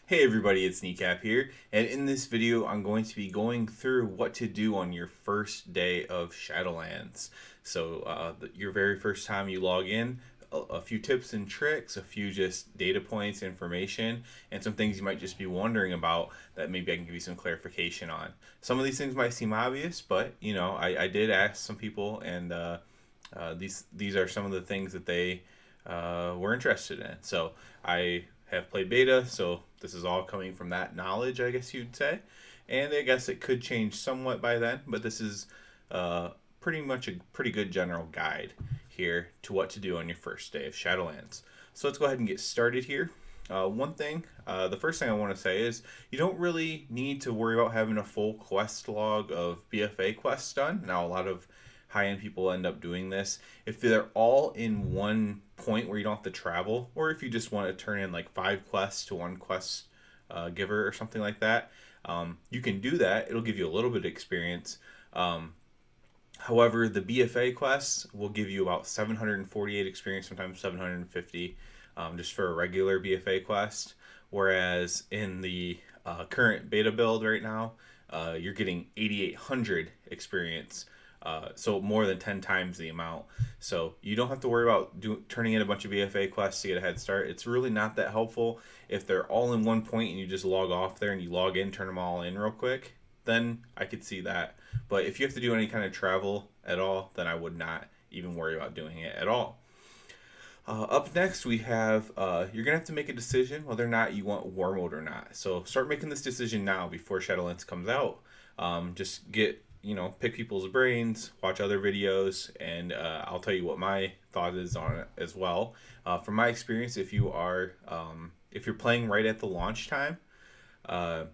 Hey everybody, it's Kneecap here, and in this video I'm going to be going through what to do on your first day of Shadowlands. Your very first time you log in, a few tips and tricks, a few just data points, information, and some things you might just be wondering about that maybe I can give you some clarification on. Some of these things might seem obvious, but I did ask some people, and these are some of the things that they were interested in. So I have played beta, so this is all coming from that knowledge, I guess you'd say. And I guess it could change somewhat by then, but this is pretty much a pretty good general guide here to what to do on your first day of Shadowlands. So let's go ahead and get started here. The first thing I want to say is you don't really need to worry about having a full quest log of Bfa quests done. Now, a lot of high end people end up doing this. If they're all in one point where you don't have to travel, or if you just want to turn in like 5 quests to one quest giver or something like that, you can do that. It'll give you a little bit of experience. However, the BFA quests will give you about 748 experience, sometimes 750, just for a regular BFA quest. Whereas in the current beta build right now, you're getting 8,800 experience. So more than 10 times the amount. So you don't have to worry about turning in a bunch of BFA quests to get a head start. It's really not that helpful. If they're all in one point and you just log off there and you log in, turn them all in real quick, then I could see that. But if you have to do any kind of travel at all, then I would not even worry about doing it at all. Up next, we have you're gonna have to make a decision whether or not you want war mode or not. So start making this decision now before Shadowlands comes out. Just pick people's brains, watch other videos, and I'll tell you what my thought is on it as well. From my experience, if you're playing right at the launch time, uh,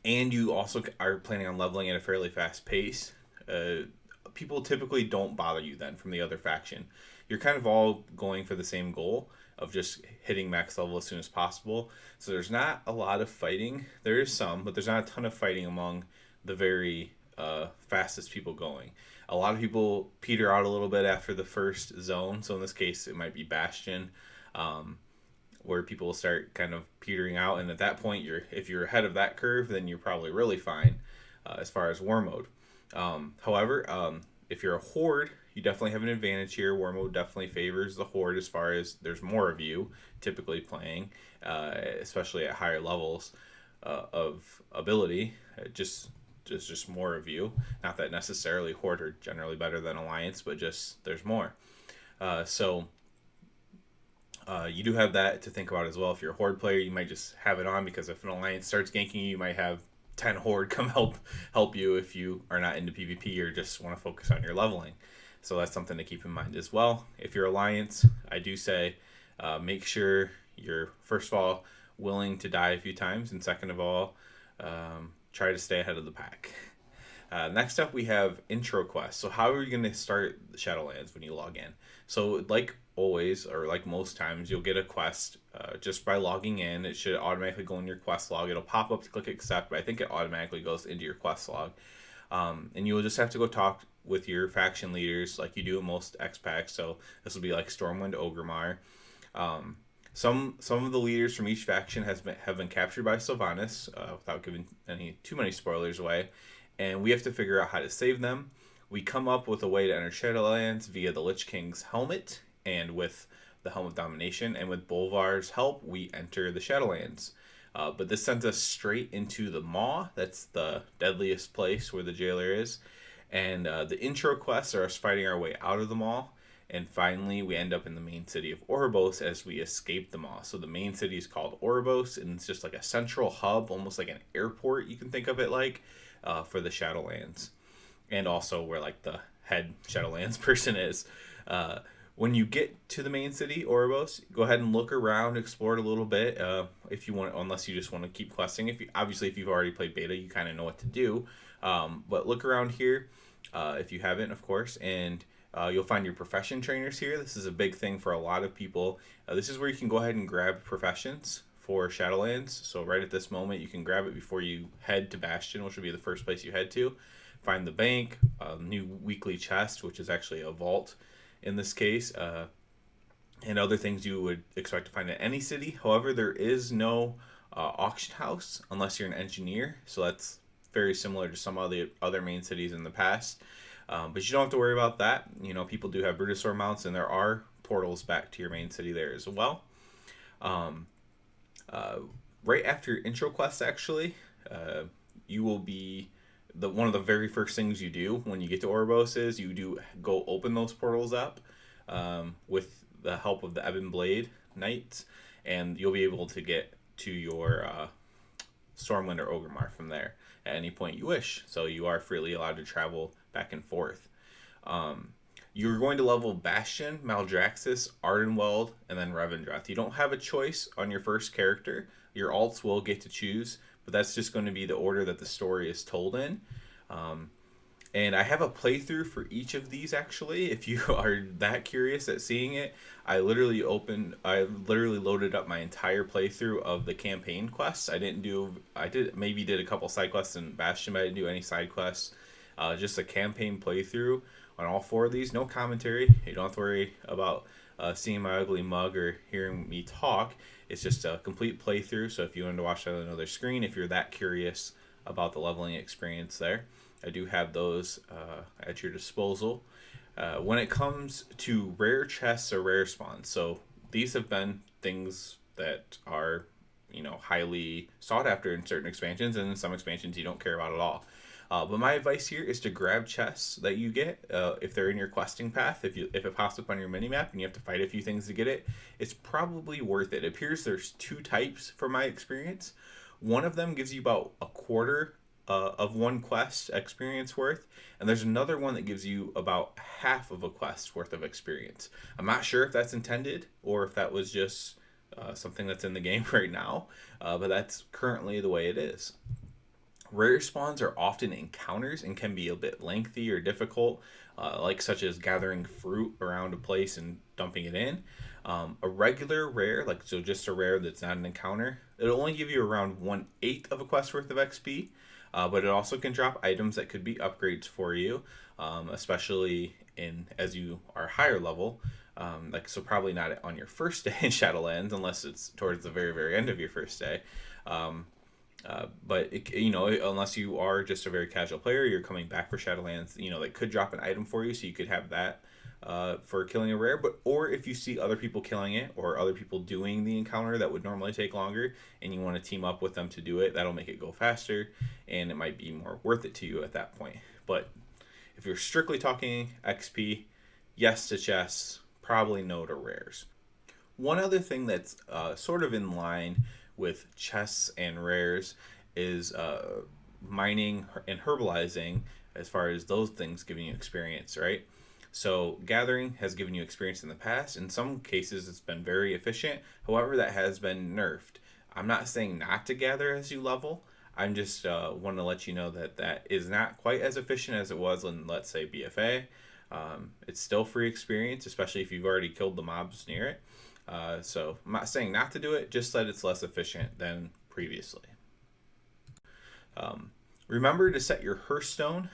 and you also are planning on leveling at a fairly fast pace, people typically don't bother you then from the other faction. You're kind of all going for the same goal of just hitting max level as soon as possible. So there's not a lot of fighting. There is some, but there's not a ton of fighting among the very fastest people going. A lot of people peter out a little bit after the first zone. So in this case, it might be Bastion, where people will start kind of petering out. And at that point, if you're ahead of that curve, then you're probably really fine as far as war mode. However, if you're a horde, you definitely have an advantage here. War mode definitely favors the horde as far as there's more of you typically playing, especially at higher levels of ability. Just more of you. Not that necessarily horde are generally better than alliance, but just there's more. You do have that to think about as well. If you're a horde player, you might just have it on because if an alliance starts ganking you, you might have 10 horde come help you if you are not into PvP or just want to focus on your leveling. So that's something to keep in mind as well. If you're alliance, I do say make sure you're first of all willing to die a few times, and second of all, try to stay ahead of the pack. Next up, we have intro quests. So how are you going to start Shadowlands when you log in? So like always, or like most times, you'll get a quest just by logging in. It should automatically go in your quest log. It'll pop up to click accept, but I think it automatically goes into your quest log. And you will just have to go talk with your faction leaders like you do in most X packs. So this will be like Stormwind Ogremar. Some of the leaders from each faction have been captured by Sylvanas, without giving too many spoilers away, and we have to figure out how to save them. We come up with a way to enter Shadowlands via the Lich King's helmet and with the Helm of Domination, and with Bolvar's help, we enter the Shadowlands. But this sends us straight into the Maw. That's the deadliest place where the jailer is. And the intro quests are us fighting our way out of the Maw. And finally, we end up in the main city of Oribos as we escape the Maw. So the main city is called Oribos, and it's just like a central hub, almost like an airport, you can think of it like, for the Shadowlands. And also where like the head Shadowlands person is. When you get to the main city, Oribos, go ahead and look around, explore it a little bit. If you want, unless you just want to keep questing. If you've already played beta, you kind of know what to do. But look around here, if you haven't, of course, and you'll find your profession trainers here. This is a big thing for a lot of people. This is where you can go ahead and grab professions for Shadowlands. So right at this moment, you can grab it before you head to Bastion, which will be the first place you head to. Find the bank, a new weekly chest, which is actually a vault in this case, and other things you would expect to find in any city. However, there is no auction house unless you're an engineer. So that's very similar to some of the other main cities in the past. But you don't have to worry about that. You know, people do have Brutosaur mounts, and there are portals back to your main city there as well. Um, right after your intro quest, actually, you will be one of the very first things you do when you get to Oribos is you do go open those portals up with the help of the Ebon Blade Knights, and you'll be able to get to your Stormwind or Ogremar from there at any point you wish. So you are freely allowed to travel back and forth. You're going to level Bastion, Maldraxxus, Ardenweld, and then Revendreth. You don't have a choice on your first character. Your alts will get to choose, but that's just going to be the order that the story is told in. And I have a playthrough for each of these, actually. If you are that curious at seeing it, I literally loaded up my entire playthrough of the campaign quests. I did a couple side quests in Bastion, but I didn't do any side quests. Just a campaign playthrough on all 4 of these. No commentary. You don't have to worry about seeing my ugly mug or hearing me talk. It's just a complete playthrough. So if you want to watch that on another screen, if you're that curious about the leveling experience there, I do have those at your disposal. When it comes to rare chests or rare spawns, so these have been things that are, you know, highly sought after in certain expansions, and in some expansions you don't care about at all. But my advice here is to grab chests that you get if they're in your questing path. If it pops up on your minimap and you have to fight a few things to get it, it's probably worth it. It appears there's 2 types from my experience. One of them gives you about a quarter of one quest experience worth, and there's another one that gives you about half of a quest worth of experience. I'm not sure if that's intended or if that was just something that's in the game right now, but that's currently the way it is. Rare spawns are often encounters and can be a bit lengthy or difficult, such as gathering fruit around a place and dumping it in. A regular rare, just a rare that's not an encounter, it'll only give you around 1/8 of a quest worth of XP, but it also can drop items that could be upgrades for you, especially as you are higher level. So probably not on your first day in Shadowlands unless it's towards the very, very end of your first day. But unless you are just a very casual player, you're coming back for Shadowlands, they could drop an item for you, so you could have that for killing a rare. Or if you see other people killing it or other people doing the encounter that would normally take longer, and you want to team up with them to do it, that'll make it go faster, and it might be more worth it to you at that point. But if you're strictly talking XP, yes to chests, probably no to rares. One other thing that's sort of in line with chests and rares is mining and herbalizing, as far as those things giving you experience, right? So gathering has given you experience in the past. In some cases it's been very efficient, however that has been nerfed. I'm not saying not to gather as you level, I'm just want to let you know that is not quite as efficient as it was in, let's say, BFA. It's still free experience, especially if you've already killed the mobs near it. So I'm not saying not to do it, just that it's less efficient than previously. Remember to set your Hearthstone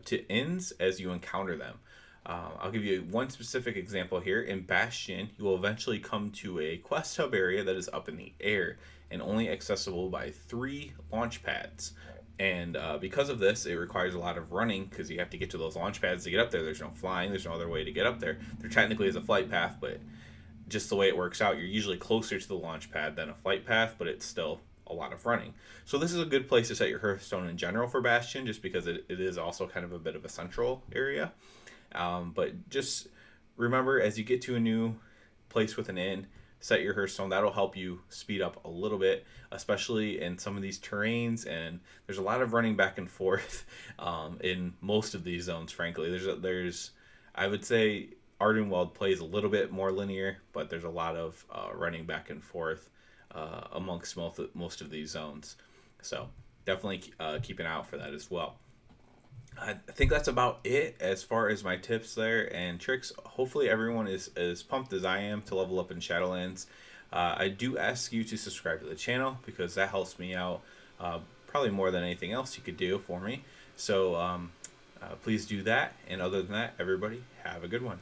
to ends as you encounter them. I'll give you one specific example here. In Bastion, you will eventually come to a quest hub area that is up in the air and only accessible by 3 launch pads. And because of this, it requires a lot of running because you have to get to those launch pads to get up there. There's no flying. There's no other way to get up there. There technically is a flight path, but just the way it works out, you're usually closer to the launch pad than a flight path, but it's still a lot of running. So this is a good place to set your Hearthstone in general for Bastion, just because it is also kind of a bit of a central area. But just remember, as you get to a new place with an inn, set your Hearthstone. That'll help you speed up a little bit, especially in some of these terrains. And there's a lot of running back and forth in most of these zones, frankly. There's I would say Ardenweld plays a little bit more linear, but there's a lot of running back and forth amongst most of these zones. So definitely keep an eye out for that as well. I think that's about it as far as my tips there and tricks. Hopefully everyone is as pumped as I am to level up in Shadowlands. I do ask you to subscribe to the channel because that helps me out probably more than anything else you could do for me. So please do that. And other than that, everybody, have a good one.